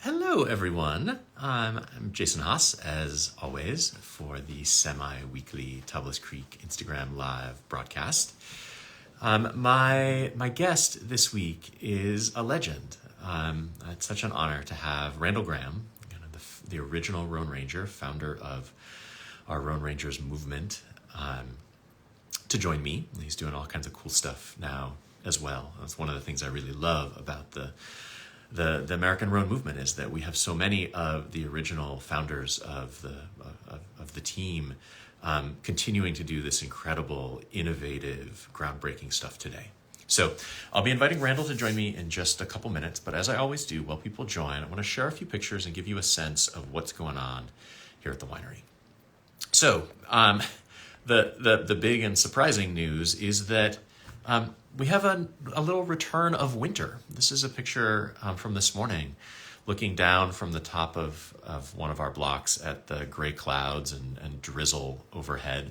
Hello, everyone. I'm Jason Haas, as always, for the semi-weekly Tablas Creek Instagram live broadcast. My guest this week is a legend. It's such an honor to have Randall Grahm, the original Rhone Ranger, founder of our Rhone Rangers movement, to join me. He's doing all kinds of cool stuff now as well. That's one of the things I really love about the American Rhone movement, is that we have so many of the original founders of the team continuing to do this incredible, innovative, groundbreaking stuff today. So I'll be inviting Randall to join me in just a couple minutes, but as I always do, while people join, I want to share a few pictures and give you a sense of what's going on here at the winery. So the big and surprising news is that we have a little return of winter. This is a picture from this morning, looking down from the top of one of our blocks at the gray clouds and drizzle overhead.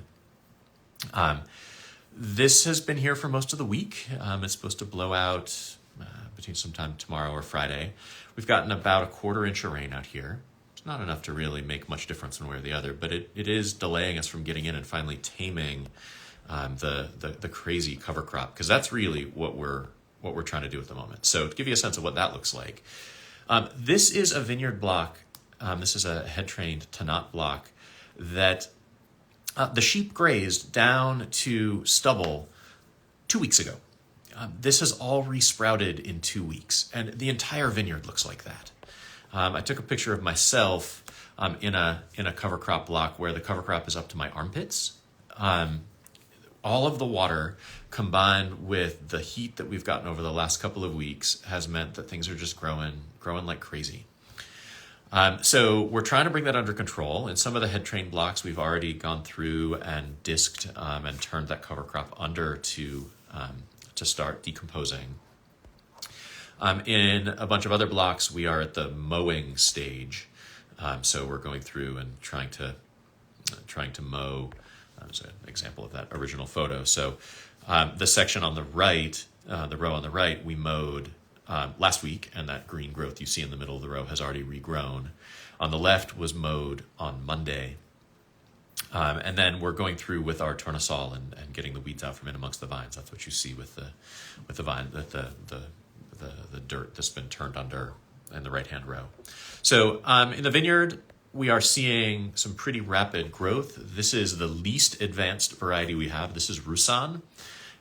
This has been here for most of the week. It's supposed to blow out between sometime tomorrow or Friday. We've gotten about a quarter inch of rain out here. It's not enough to really make much difference one way or the other, but it is delaying us from getting in and finally taming the crazy cover crop, because that's really what we're trying to do at the moment. So to give you a sense of what that looks like, this is a vineyard block. This is a head-trained Tannat block that the sheep grazed down to stubble 2 weeks ago. This has all resprouted in 2 weeks, and the entire vineyard looks like that. I took a picture of myself in a cover crop block where the cover crop is up to my armpits. All of the water combined with the heat that we've gotten over the last couple of weeks has meant that things are just growing like crazy. So we're trying to bring that under control. In some of the head train blocks, we've already gone through and disked and turned that cover crop under to start decomposing. In a bunch of other blocks, we are at the mowing stage. So we're going through and trying to mow. There's an example of that original photo. So the section on the right, the row on the right, we mowed last week, and that green growth you see in the middle of the row has already regrown. On the left was mowed on Monday. And then we're going through with our tournesol and getting the weeds out from in amongst the vines. That's what you see with the vine, the dirt that's been turned under in the right-hand row. So in the vineyard, we are seeing some pretty rapid growth. This is the least advanced variety we have. This is Rhone.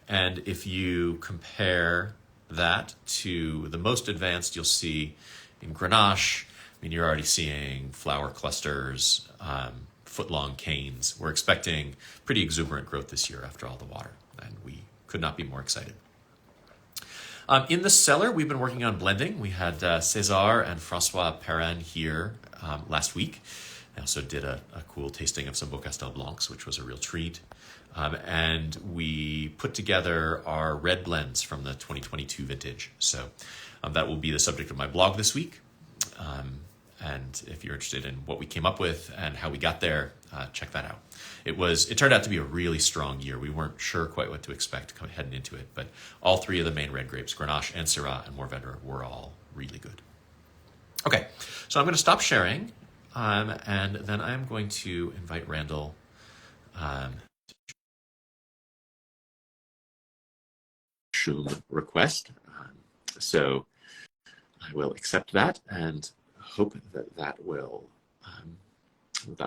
And if you compare that to the most advanced, you'll see in Grenache, you're already seeing flower clusters, foot-long canes. We're expecting pretty exuberant growth this year after all the water, and we could not be more excited. In the cellar, we've been working on blending. We had César and Francois Perrin here last week. I also did a cool tasting of some Beaucastel Blancs, which was a real treat. And we put together our red blends from the 2022 vintage. So that will be the subject of my blog this week. And if you're interested in what we came up with and how we got there, check that out. It turned out to be a really strong year. We weren't sure quite what to expect heading into it, but all three of the main red grapes, Grenache and Syrah and Mourvedre, were all really good. Okay, so I'm going to stop sharing, and then I'm going to invite Randall request. So I will accept that and hope that will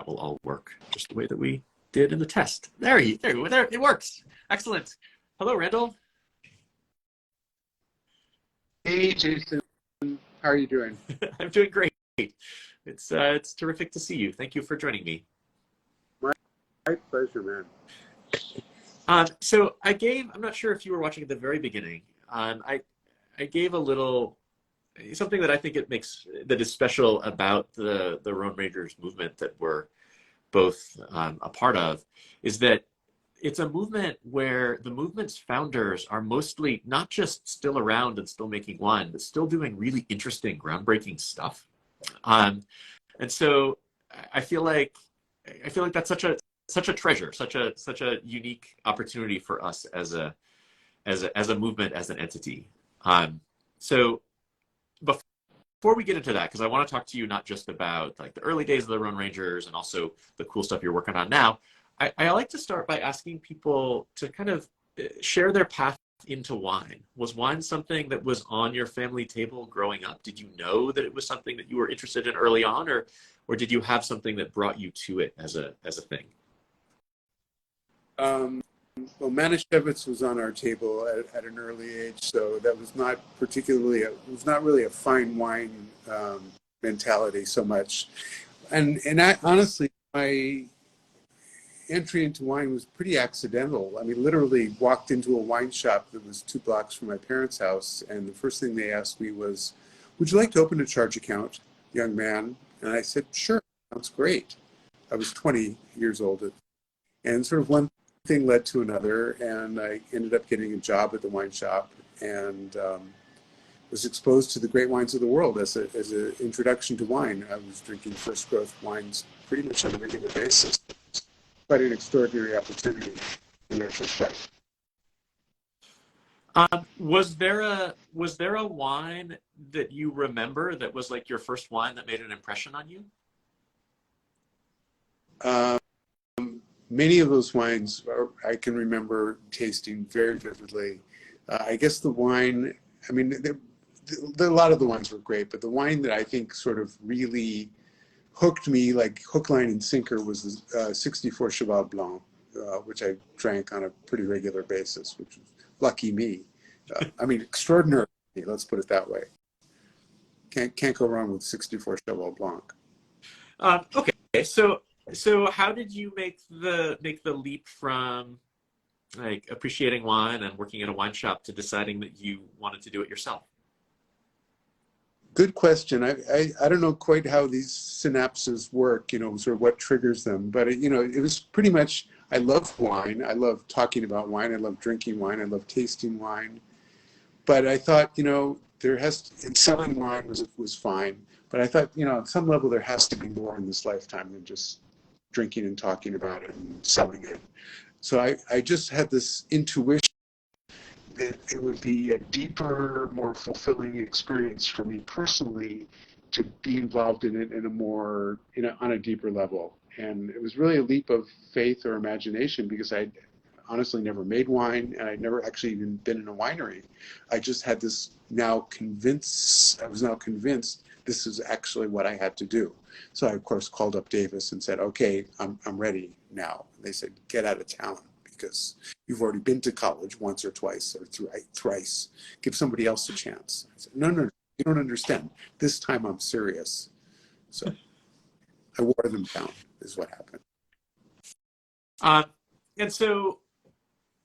all work just the way that we did in the test. There, it works. Excellent. Hello, Randall. Hey, Jason. How are you doing? I'm doing great. It's terrific to see you. Thank you for joining me. My pleasure, man. So I'm not sure if you were watching at the very beginning. I gave a little, something that I think that is special about the Rhone Rangers movement that we're both a part of, is that it's a movement where the movement's founders are mostly not just still around and still making wine, but still doing really interesting, groundbreaking stuff. And so I feel like that's such a treasure, such a unique opportunity for us as a movement, as an entity. So before before we get into that, because I want to talk to you not just about like the early days of the Rhone Rangers and also the cool stuff you're working on now, I like to start by asking people to kind of share their path into wine. Was wine something that was on your family table growing up? Did you know that it was something that you were interested in early on, or did you have something that brought you to it as a thing? Well, Manischewitz was on our table at an early age, so that was not particularly, it was not really a fine wine mentality so much. And honestly, my entry into wine was pretty accidental. I mean, literally walked into a wine shop that was 2 blocks from my parents' house, and the first thing they asked me was, "Would you like to open a charge account, young man?" And I said, "Sure, sounds great." I was 20 years old, and sort of one thing led to another, and I ended up getting a job at the wine shop, and was exposed to the great wines of the world as an introduction to wine. I was drinking first growth wines pretty much on a regular basis. Quite an extraordinary opportunity in retrospect. Was there a wine that you remember that was like your first wine that made an impression on you? Many of those wines I can remember tasting very vividly. I guess the wine, I mean, a lot of the wines were great, but the wine that I think sort of really hooked me like hook, line, and sinker was the 64 Cheval Blanc, which I drank on a pretty regular basis, which was lucky me. I mean, extraordinary, let's put it that way. Can't go wrong with 64 Cheval Blanc. Okay, so how did you make the leap from like appreciating wine and working at a wine shop to deciding that you wanted to do it yourself? Good question. I don't know quite how these synapses work, sort of what triggers them, but it was pretty much, I love wine. I love talking about wine. I love drinking wine. I love tasting wine. But I thought, and selling wine was fine. But I thought, on some level, there has to be more in this lifetime than just drinking and talking about it and selling it. So I just had this intuition that it would be a deeper, more fulfilling experience for me personally to be involved in it on a deeper level. And it was really a leap of faith or imagination because I'd honestly never made wine and I'd never actually even been in a winery. I just had this I was now convinced this is actually what I had to do. So I, of course, called up Davis and said, "Okay, I'm ready now." They said, "Get out of town because you've already been to college once or twice or thrice. Give somebody else a chance." I said, No, you don't understand. This time I'm serious. So I wore them down is what happened. And so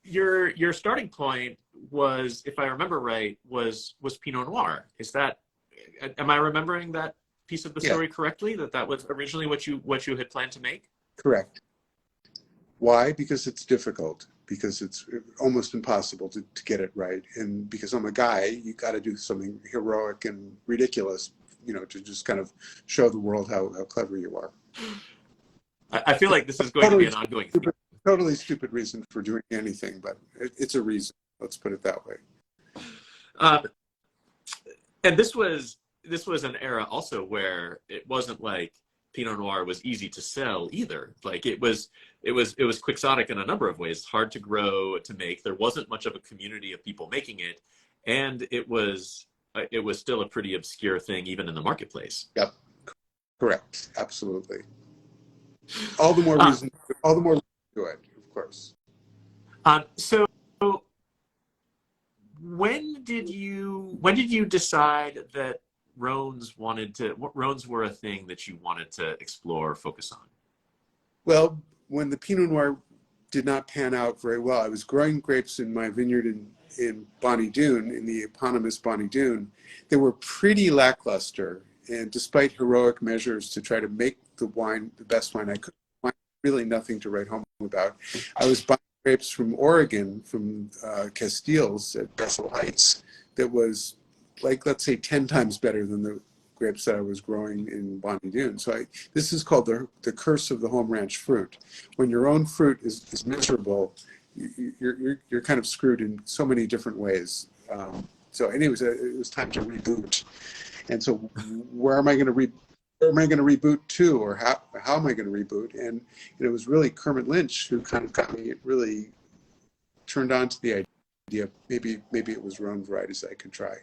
your starting point was, if I remember right, was Pinot Noir. Am I remembering that piece of the story correctly? That was originally what you had planned to make? Correct. Why? Because it's difficult. Because it's almost impossible to get it right. And because I'm a guy, you got to do something heroic and ridiculous, to just kind of show the world how clever you are. I feel like this is going to be an ongoing thing. Totally stupid reason for doing anything, but it's a reason. Let's put it that way. And this was an era also where it wasn't like Pinot Noir was easy to sell either. Like it was quixotic in a number of ways, hard to grow, to make. There wasn't much of a community of people making it, and it was still a pretty obscure thing even in the marketplace. Yep, correct, absolutely. All the more reason to do it, of course. So when did you decide that Rhones were a thing that you wanted to explore, focus on? Well, when the Pinot Noir did not pan out very well, I was growing grapes in my vineyard in Bonnie Doon, in the eponymous Bonnie Doon. They were pretty lackluster, and despite heroic measures to try to make the best wine I could, really nothing to write home about. I was buying grapes from Oregon, from Castiles at Bessel Heights, that was like, let's say, 10 times better than the grapes that I was growing in Bonnie Doon. So this is called the curse of the home ranch fruit. When your own fruit is miserable, you're kind of screwed in so many different ways. So anyways, it was time to reboot. And so where am I going to reboot to, or how am I going to reboot? And it was really Kermit Lynch who kind of got me really turned on to the idea. Maybe it was Rhone varieties I could try.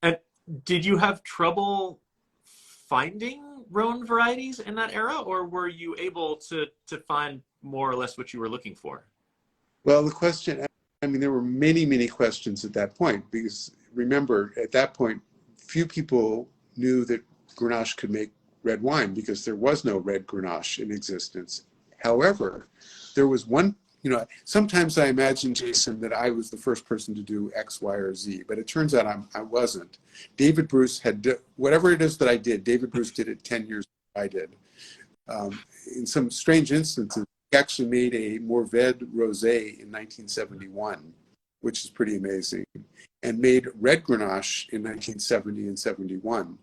And did you have trouble finding Rhone varieties in that era, or were you able to find more or less what you were looking for? Well, the question, I mean, there were many questions at that point, because remember, at that point, few people knew that Grenache could make red wine because there was no red Grenache in existence. However, there was one, sometimes I imagine, Jason, that I was the first person to do X, Y, or Z, but it turns out I wasn't. David Bruce whatever it is that I did, David Bruce did it 10 years before I did. In some strange instances, he actually made a Mourvèdre Rosé in 1971, which is pretty amazing, and made red Grenache in 1970 and 71,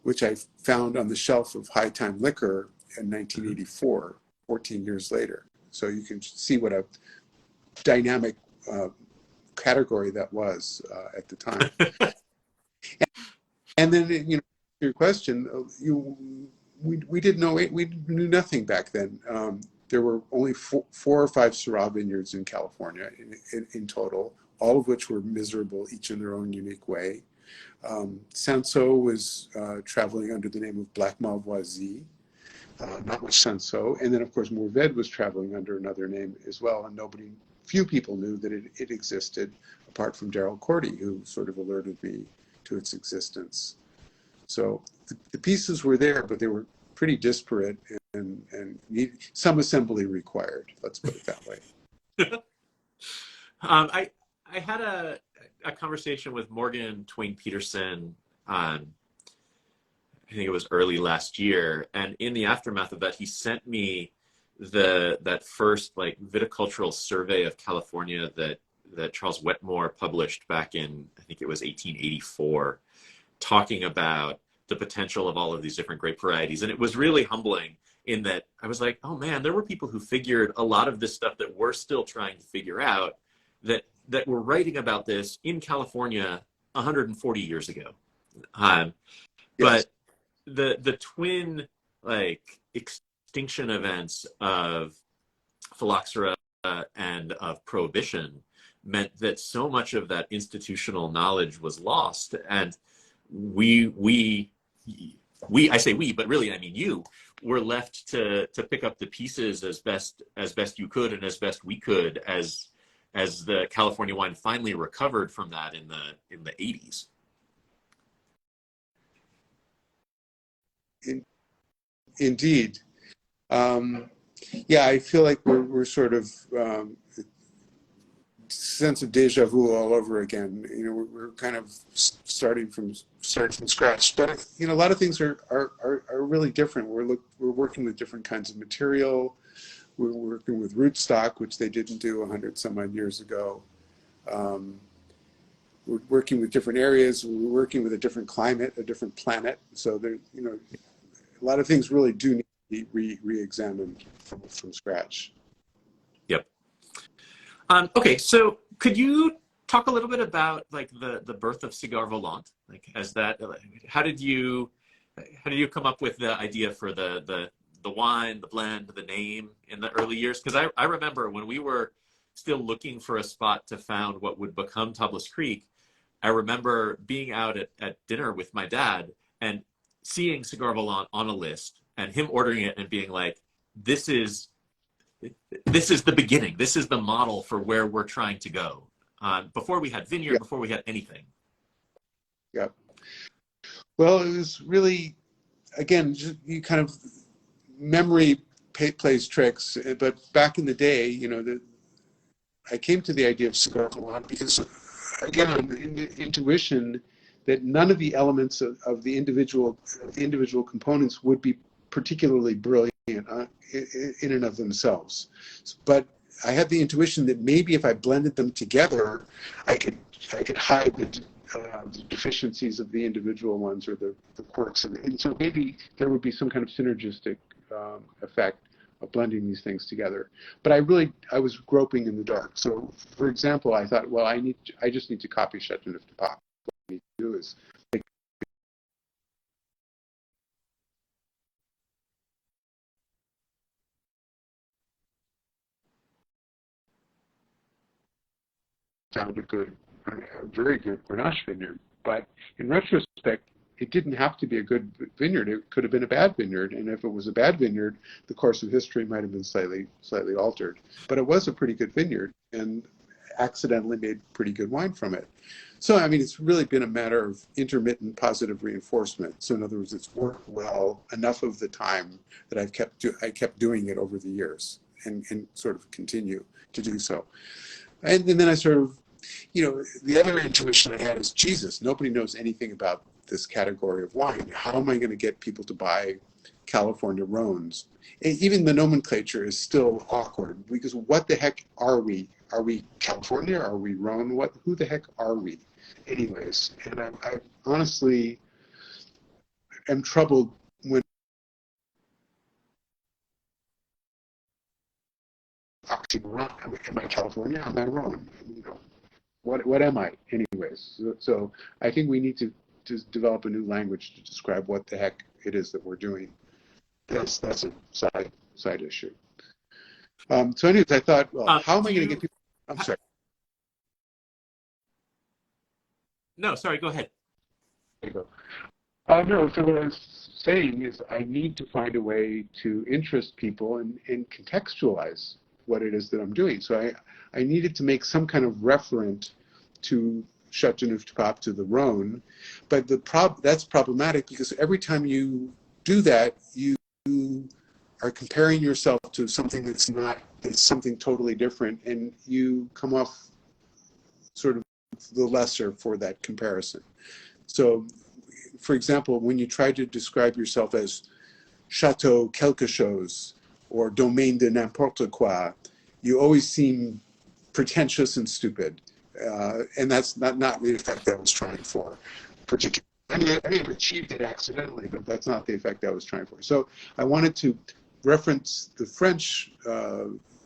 which I found on the shelf of High Time Liquor in 1984, 14 years later. So you can see what a dynamic category that was at the time. And then, your question, we didn't know, we knew nothing back then. There were only four or five Syrah vineyards in California in total, all of which were miserable, each in their own unique way. Cinsaut was traveling under the name of Black Malvoisie, not much Cinsaut. And then, of course, Mourvèdre was traveling under another name as well, and few people knew that it existed, apart from Darrell Cordy, who sort of alerted me to its existence. So the pieces were there, but they were pretty disparate and some assembly required, let's put it that way. I had a conversation with Morgan Twain Peterson on, I think it was early last year, and in the aftermath of that, he sent me that first viticultural survey of California that Charles Wetmore published back in, I think it was 1884, talking about the potential of all of these different grape varieties. And it was really humbling in that I was like, oh man, there were people who figured a lot of this stuff that we're still trying to figure out, that were writing about this in California 140 years ago. Yes. But the twin extinction events of phylloxera and of prohibition meant that so much of that institutional knowledge was lost, and I say we, but really I mean you, were left to pick up the pieces as best you could and as best we could as the California wine finally recovered from that in the 80s. Indeed. Yeah, I feel like we're sort of sense of deja vu all over again. We're kind of starting from scratch. But a lot of things are really different. We're working with different kinds of material. We're working with rootstock, which they didn't do 100 some odd years ago. We're working with different areas. We're working with a different climate, a different planet. So there, a lot of things really do need to be re-examined from scratch. Yep. Okay, so could you talk a little bit about the birth of Cigare Volant? How did you come up with the idea for the wine, the blend, the name in the early years? Because I remember when we were still looking for a spot to found what would become Tablas Creek, I remember being out at dinner with my dad and seeing Cigare Volant on a list and him ordering it and being like, this is the beginning. This is the model for where we're trying to go. Before we had vineyard, before we had anything. Yeah. Well, it was really, again, you kind of memory plays tricks. But back in the day, I came to the idea of Cigare Volant because, again, the intuition that none of the elements of the individual components would be particularly brilliant in and of themselves. But I had the intuition that maybe if I blended them together, I could hide the deficiencies of the individual ones or the quirks. And so maybe there would be some kind of synergistic effect of blending these things together. But I was groping in the dark. So, for example, I thought, well, I just need to copy Chateauneuf du Pape. is. Found a very good Grenache vineyard. But in retrospect, it didn't have to be a good vineyard. It could have been a bad vineyard, and if it was a bad vineyard, the course of history might have been slightly altered. But it was a pretty good vineyard, and accidentally made pretty good wine from it. So, I mean, it's really been a matter of intermittent positive reinforcement. So, in other words, it's worked well enough of the time that I kept doing it over the years, and sort of continue to do so. And then I sort of, the other intuition I had is, Jesus, nobody knows anything about this category of wine. How am I going to get people to buy California Rhones? And even the nomenclature is still awkward, because what the heck are we? Are we California? Are we Rhone? Who the heck are we? Anyways, and I honestly am troubled when am I California? Am I Rhone? What am I? Anyways, so I think we need to develop a new language to describe what the heck it is that we're doing. That's a side issue. So anyways, I thought, well, how am I going to get people? I'm sorry. No, sorry, go ahead. There you go. No, so what I was saying is I need to find a way to interest people and contextualize what it is that I'm doing. So I needed to make some kind of referent to Châteauneuf-du-Pape, to the Rhone, but that's problematic, because every time you do that, you are comparing yourself to something that's something totally different, and you come off sort of the lesser for that comparison. So, for example, when you try to describe yourself as Chateau quelque chose or Domaine de n'importe quoi, you always seem pretentious and stupid. And that's not the effect I was trying for, particularly. I may have achieved it accidentally, but that's not the effect I was trying for. So I wanted to reference the French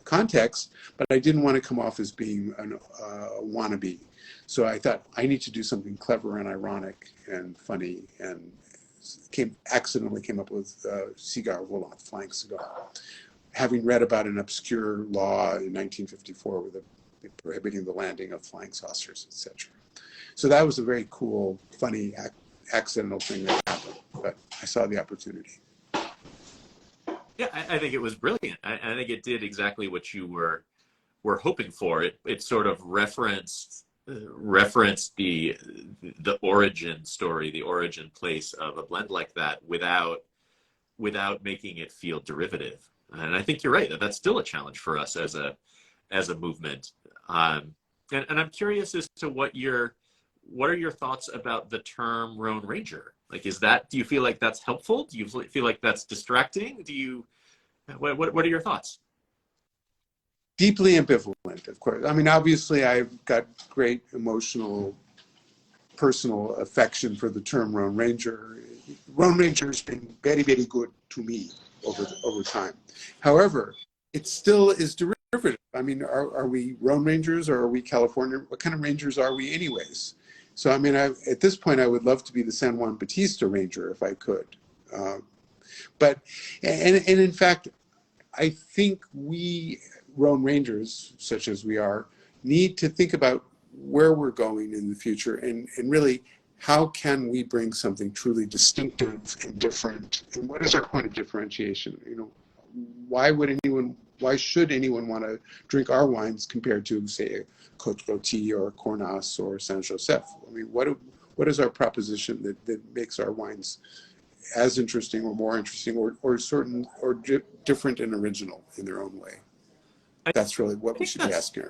context, but I didn't want to come off as being a wannabe. So I thought I need to do something clever and ironic and funny, and accidentally came up with Cigare Volant, flying cigar, having read about an obscure law in 1954 with prohibiting the landing of flying saucers, etc. So that was a very cool, funny, accidental thing that happened, but I saw the opportunity. Yeah, I think it was brilliant. I think it did exactly what you were hoping for. It sort of referenced the origin story, the origin place of a blend like that without making it feel derivative. And I think you're right, that's still a challenge for us as a movement. And I'm curious as to what are your thoughts about the term Rhone Ranger? Like, do you feel like that's helpful? Do you feel like that's distracting? What are your thoughts? Deeply ambivalent, of course. I mean, obviously, I've got great emotional, personal affection for the term Rhone Ranger. Rhone Ranger has been very, very good to me over time. However, it still is derivative. I mean, are we Rhone Rangers, or are we California? What kind of Rangers are we anyways? So, I mean, at this point, I would love to be the San Juan Bautista Ranger if I could. But in fact, I think we Rhone Rangers, such as we are, need to think about where we're going in the future, and really, how can we bring something truly distinctive and different? And what is our point of differentiation? Why should anyone want to drink our wines compared to, say, a Côte Rôtie or a Cornas or Saint Joseph? I mean, what is our proposition that makes our wines as interesting or more interesting or different and original in their own way? That's really what we should be asking.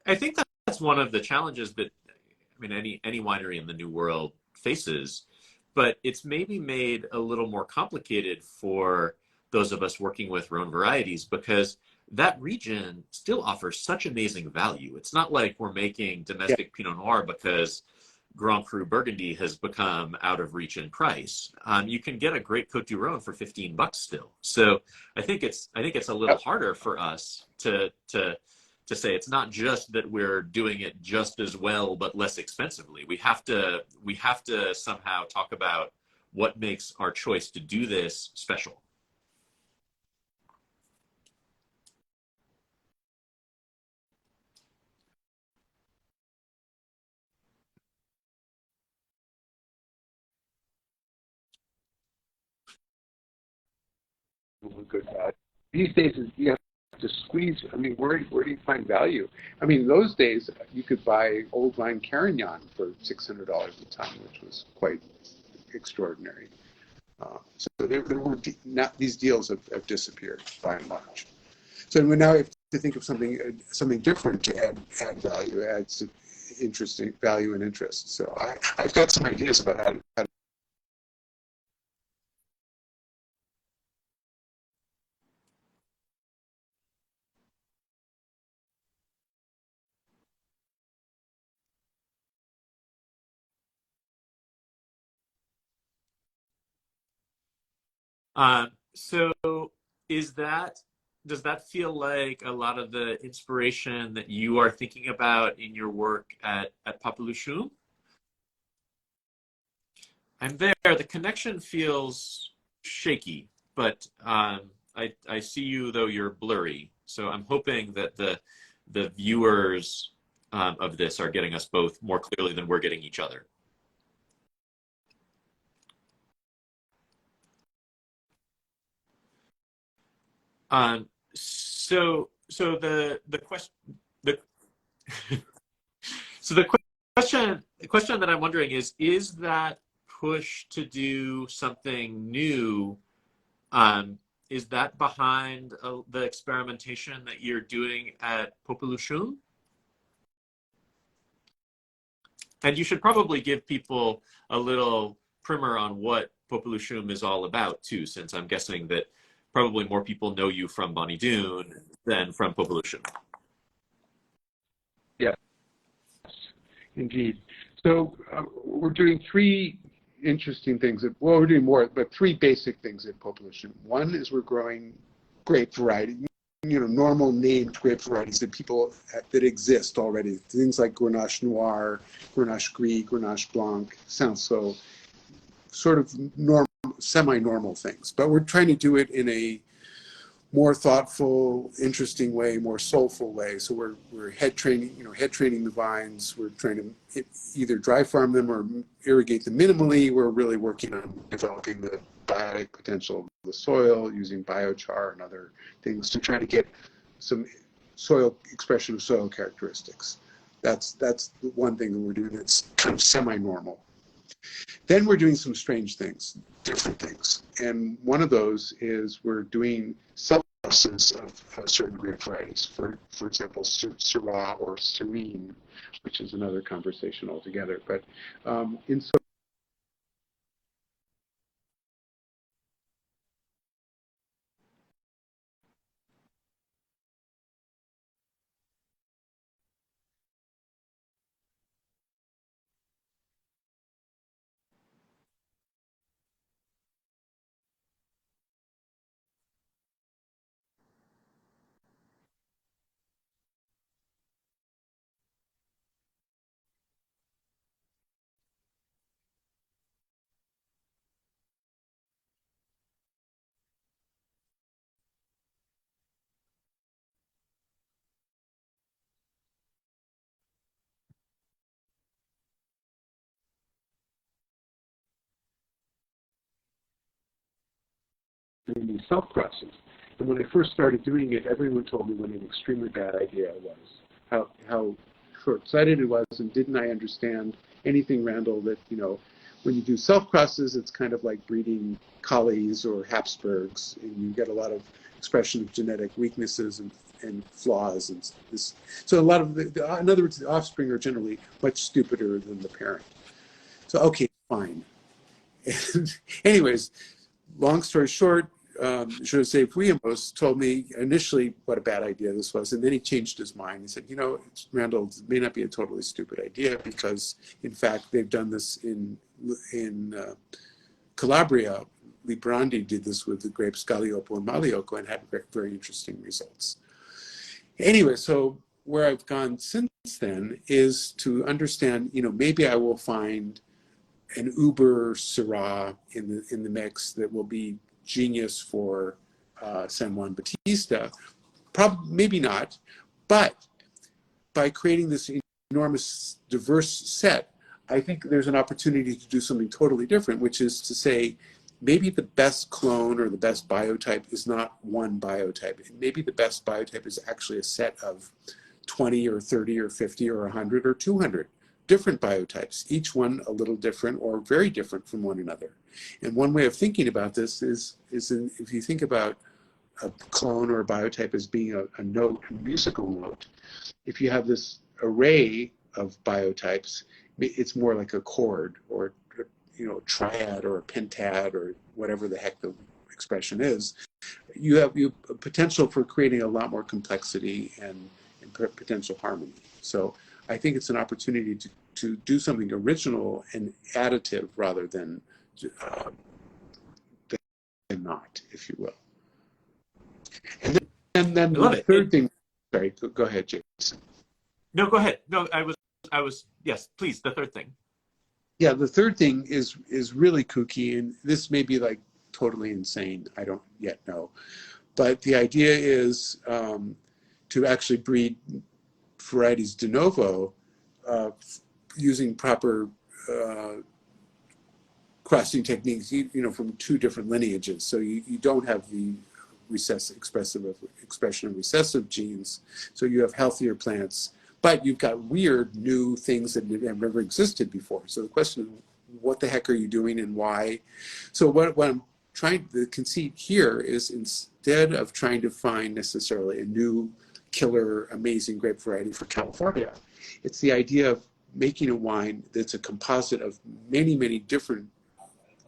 I think that's one of the challenges that, I mean, any winery in the New World faces, but it's maybe made a little more complicated for those of us working with Rhone varieties, because that region still offers such amazing value. It's not like we're making domestic Pinot Noir because Grand Cru Burgundy has become out of reach in price. You can get a great Côte du Rhone for $15 still. So I think it's a little harder for us to to say it's not just that we're doing it just as well but less expensively. We have to somehow talk about what makes our choice to do this special. Good value. These days, you have to squeeze. I mean, where do you find value? I mean, those days you could buy old vine Carignan for $600 a ton, which was quite extraordinary. So there were not, these deals have disappeared by and large. So now we have to think of something different to add value, adds interesting value and interest. So I've got some ideas about how to. So is that does that feel like a lot of the inspiration that you are thinking about in your work at Popelouchum? I'm there. The connection feels shaky, but I see you though you're blurry. So I'm hoping that the viewers of this are getting us both more clearly than we're getting each other. So the question the so the question that I'm wondering is that push to do something new, um, is that behind the experimentation that you're doing at Popelouchum? And you should probably give people a little primer on what Popelouchum is all about too, since I'm guessing that probably more people know you from Bonnie Doon than from Popelouchum. Yes, indeed. So we're doing three interesting things. Well, we're doing more, but three basic things at Popelouchum. One is we're growing grape variety, normal named grape varieties that exist already. Things like Grenache Noir, Grenache Gris, Grenache Blanc, Cinsaut, sort of normal, semi-normal things. But we're trying to do it in a more thoughtful, interesting way, more soulful way. So we're head training the vines. We're trying to either dry farm them or irrigate them minimally. We're really working on developing the biotic potential of the soil using biochar and other things to try to get some soil expression of soil characteristics. That's the one thing that we're doing that's kind of semi-normal. Then we're doing some strange things, different things. And one of those is we're doing self-processes of certain grape varieties. For example, Syrah or Serene, which is another conversation altogether. But in so doing these self-processes. And when I first started doing it, everyone told me what an extremely bad idea it was, how short-sighted it was, and didn't I understand anything, Randall, that, when you do self-processes, it's kind of like breeding collies or Habsburgs, and you get a lot of expression of genetic weaknesses and flaws. And this. So a lot of, in other words, the offspring are generally much stupider than the parent. So, okay, fine. And anyways, long story short, Jose Puigamos told me initially what a bad idea this was, and then he changed his mind. He said, Randall, it may not be a totally stupid idea because, in fact, they've done this in Calabria. Librandi did this with the grapes Galliopo and Malioco and had very, very interesting results. Anyway, so where I've gone since then is to understand, maybe I will find an Uber Syrah in the mix that will be genius for San Juan Bautista. Probably, maybe not, but by creating this enormous diverse set, I think there's an opportunity to do something totally different, which is to say, maybe the best clone or the best biotype is not one biotype. Maybe the best biotype is actually a set of 20 or 30 or 50 or 100 or 200 different biotypes, each one a little different or very different from one another. And one way of thinking about this is if you think about a clone or a biotype as being a note, a musical note, if you have this array of biotypes, it's more like a chord or a triad or a pentad or whatever the heck the expression is. You have a potential for creating a lot more complexity and potential harmony. So I think it's an opportunity to do something original and additive rather than not, if you will. And then the third thing. Sorry, go ahead, Jason. No, go ahead. No, I was. Yes, please. The third thing. Yeah, the third thing is really kooky, and this may be like totally insane. I don't yet know, but the idea is to actually breed varieties de novo using proper crossing techniques, from two different lineages. So you don't have the expression of recessive genes. So you have healthier plants, but you've got weird new things that have never existed before. So the question is, what the heck are you doing and why? So what I'm trying, the conceit here is, instead of trying to find necessarily a new killer amazing grape variety for California, it's the idea of making a wine that's a composite of many, many different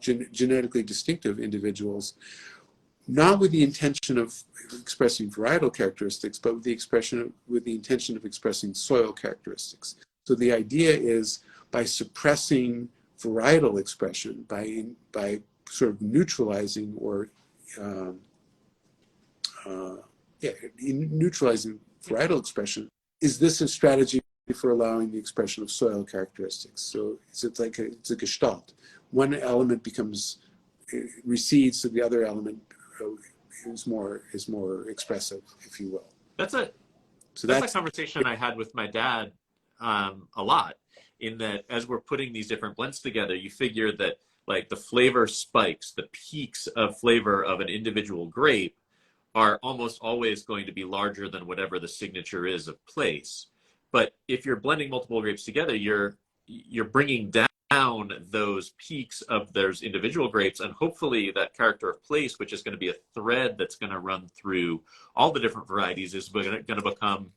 genetically distinctive individuals, not with the intention of expressing varietal characteristics, but with the intention of expressing soil characteristics. So the idea is, by suppressing varietal expression, by sort of neutralizing or neutralizing varietal expression, is this a strategy for allowing the expression of soil characteristics? So it's a gestalt. One element recedes, so the other element is more expressive, if you will. That's a conversation I had with my dad a lot, in that as we're putting these different blends together, you figure that like the flavor spikes, the peaks of flavor of an individual grape are almost always going to be larger than whatever the signature is of place. But if you're blending multiple grapes together, you're bringing down those peaks of those individual grapes, and hopefully that character of place, which is going to be a thread that's going to run through all the different varieties, is going to become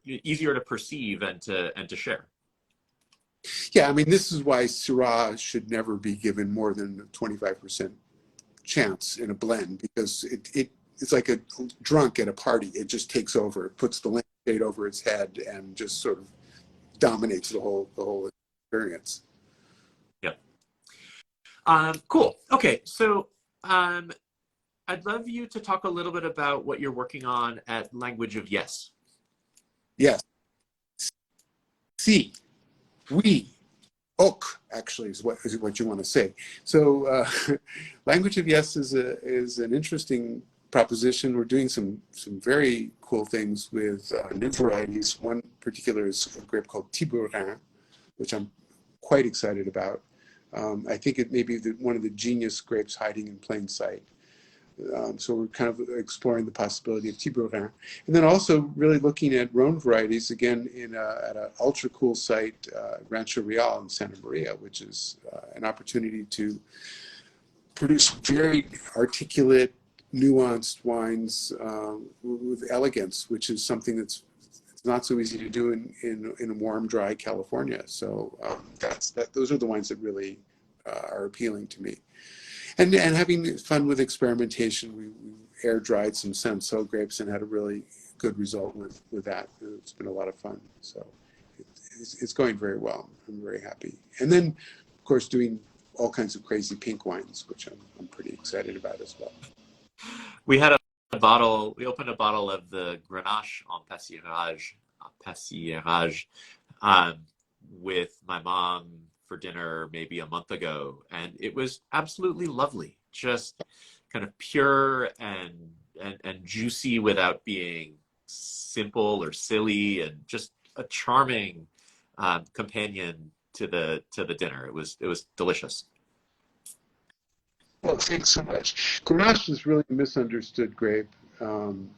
easier to perceive and to share. Yeah, I mean, this is why Syrah should never be given more than a 25% chance in a blend, because it's like a drunk at a party. It just takes over. It puts the lampshade over its head and just sort of dominates the whole experience. Yeah. Cool. Okay, so I'd love you to talk a little bit about what you're working on at Language of Yes. Yes. Si, oui, ok, actually is what you want to say. So Language of Yes is an interesting proposition. We're doing some very cool things with new varieties. One particular is a grape called Tiburin, which I'm quite excited about. I think it may be one of the genius grapes hiding in plain sight. So we're kind of exploring the possibility of Tiburin. And then also really looking at Rhone varieties, again, at an ultra cool site, Rancho Real in Santa Maria, which is an opportunity to produce very articulate, nuanced wines with elegance, which is something that's not so easy to do in warm, dry California. So those are the wines that really are appealing to me. And having fun with experimentation. We air dried some Cinsaut grapes and had a really good result with that. It's been a lot of fun. So it's going very well. I'm very happy. And then, of course, doing all kinds of crazy pink wines, which I'm pretty excited about as well. We had We opened a bottle of the Grenache en Passierage, um, with my mom for dinner maybe a month ago, and it was absolutely lovely. Just kind of pure and juicy without being simple or silly, and just a charming companion to the dinner. It was delicious. Well, thanks so much. Grenache is really a misunderstood grape. Um,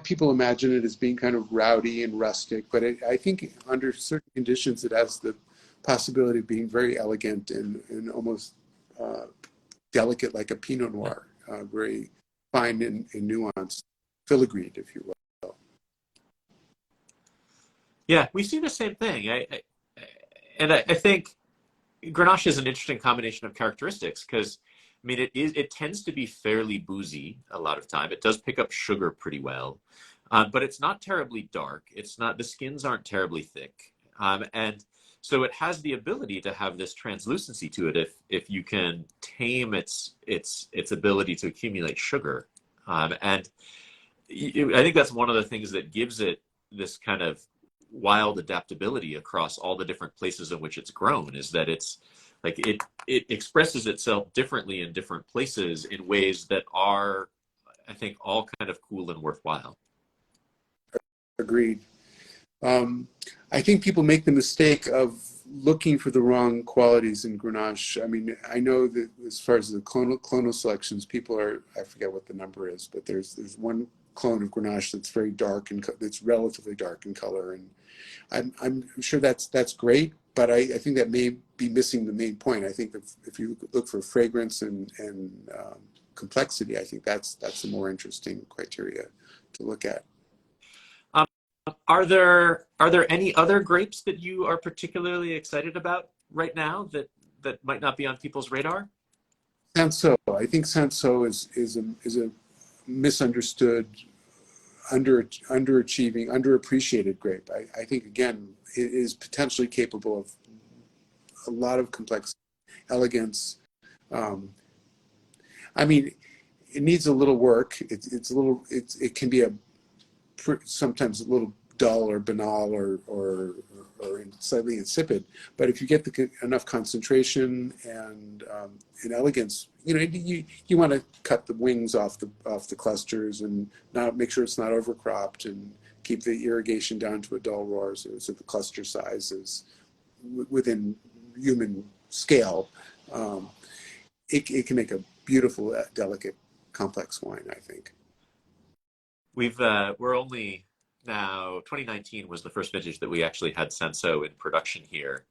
People imagine it as being kind of rowdy and rustic, but I think under certain conditions it has the possibility of being very elegant and almost uh, delicate, like a Pinot Noir, very fine and nuanced, filigreed, if you will. Yeah, we see the same thing. I think Grenache is an interesting combination of characteristics because, I mean, it tends to be fairly boozy a lot of time. It does pick up sugar pretty well, but it's not terribly dark. It's not The skins aren't terribly thick, and so it has the ability to have this translucency to it if you can tame its ability to accumulate sugar, and I think that's one of the things that gives it this kind of wild adaptability across all the different places in which it's grown, is that it's like it expresses itself differently in different places in ways that are, I think, all kind of cool and worthwhile. Agreed. Um, I think people make the mistake of looking for the wrong qualities in Grenache. I mean, I know that as far as the clonal selections, people are, I forget what the number is, but there's one clone of Grenache that's very dark and that's relatively dark in color, and I'm sure that's great, but I think that may be missing the main point. I think if you look for fragrance and complexity, I think that's the more interesting criteria to look at. Um, are there any other grapes that you are particularly excited about right now that might not be on people's radar? Cinsaut, I think Cinsaut is a misunderstood, underachieving, underappreciated grape. I think again it is potentially capable of a lot of complexity, elegance. Um, I mean, it needs a little work. It's a little. It can be sometimes a little dull or banal or slightly insipid. But if you get enough concentration and elegance, you want to cut the wings off the clusters and not make sure it's not overcropped and keep the irrigation down to a dull roar so the cluster size is within human scale. Um, it can make a beautiful, delicate, complex wine, I think. We're only now 2019 was the first vintage that we actually had Senso in production here.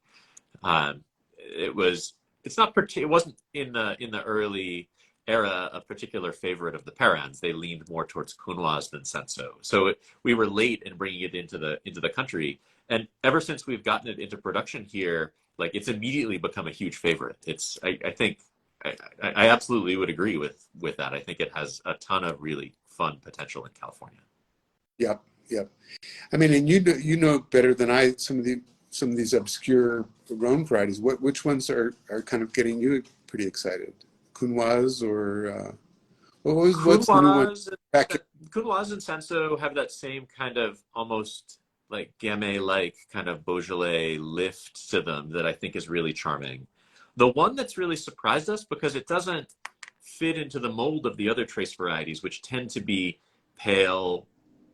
Um, it wasn't in the early era a particular favorite of the Parans. They leaned more towards Counoise than Senso. So we were late in bringing it into the country, and ever since we've gotten it into production here, like it's immediately become a huge favorite. I think I absolutely would agree with that. I think it has a ton of really fun potential in California. Yep, yep. I mean, and you know better than I some of these obscure Rhone varieties. Which ones are kind of getting you pretty excited? Counoise or what's the new one? Counoise, Back Counoise and Senso have that same kind of almost like Gamay-like kind of Beaujolais lift to them that I think is really charming. The one that's really surprised us because it doesn't fit into the mold of the other trace varieties, which tend to be pale,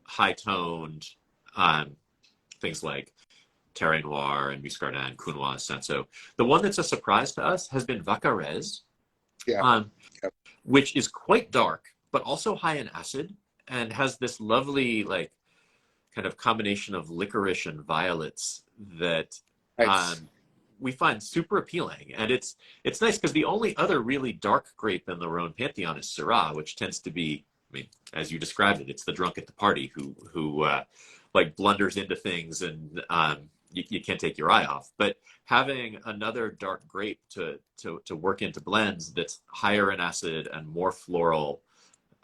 high-toned, um, things like Terre Noir and Muscardin and Counoise, Senso. The one that's a surprise to us has been Vacarez, yeah, um, yep. which is quite dark, but also high in acid and has this lovely, like, kind of combination of licorice and violets that Nice. we find super appealing. And it's nice because the only other really dark grape in the Rhone pantheon is Syrah, which tends to be, I mean, as you described it, it's the drunk at the party who like blunders into things and you can't take your eye off. But having another dark grape to work into blends that's higher in acid and more floral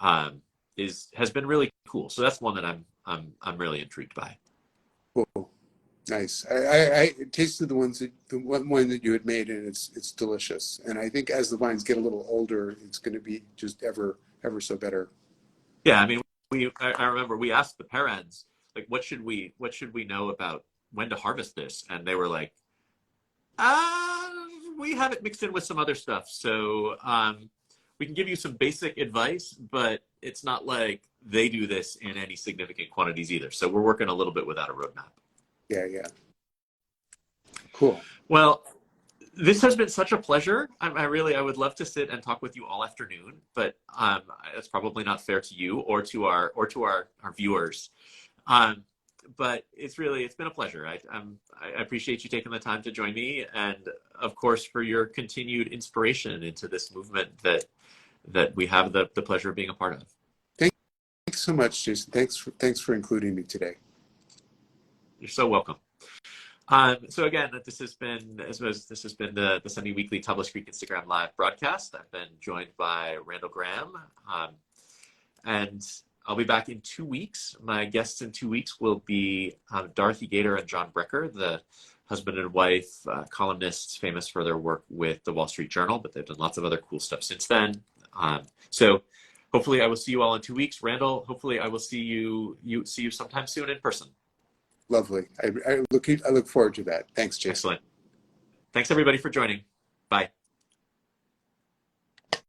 has been really cool. So that's one that I'm really intrigued by. Cool. Nice. I tasted the one that you had made, and it's delicious. And I think as the vines get a little older, it's going to be just ever so better. Yeah, I mean, I remember we asked the parents, like, what should we know about when to harvest this? And they were like, uh, we have it mixed in with some other stuff. So we can give you some basic advice, but it's not like they do this in any significant quantities either. So we're working a little bit without a roadmap. Yeah, yeah. Cool. Well, this has been such a pleasure. I would love to sit and talk with you all afternoon, but it's probably not fair to you or to our viewers. But it's been a pleasure. I appreciate you taking the time to join me, and of course for your continued inspiration into this movement that we have the pleasure of being a part of. Thanks so much, Jason. Thanks for including me today. You're so welcome. So again, this has been the semi-weekly Tablas Creek Instagram Live broadcast. I've been joined by Randall Grahm, and I'll be back in 2 weeks. My guests in 2 weeks will be Dorothy Gator and John Brecker, the husband and wife columnists famous for their work with the Wall Street Journal, but they've done lots of other cool stuff since then. So hopefully I will see you all in 2 weeks. Randall, hopefully I will see you sometime soon in person. Lovely. I look forward to that. Thanks, Jason. Excellent. Thanks everybody for joining. Bye.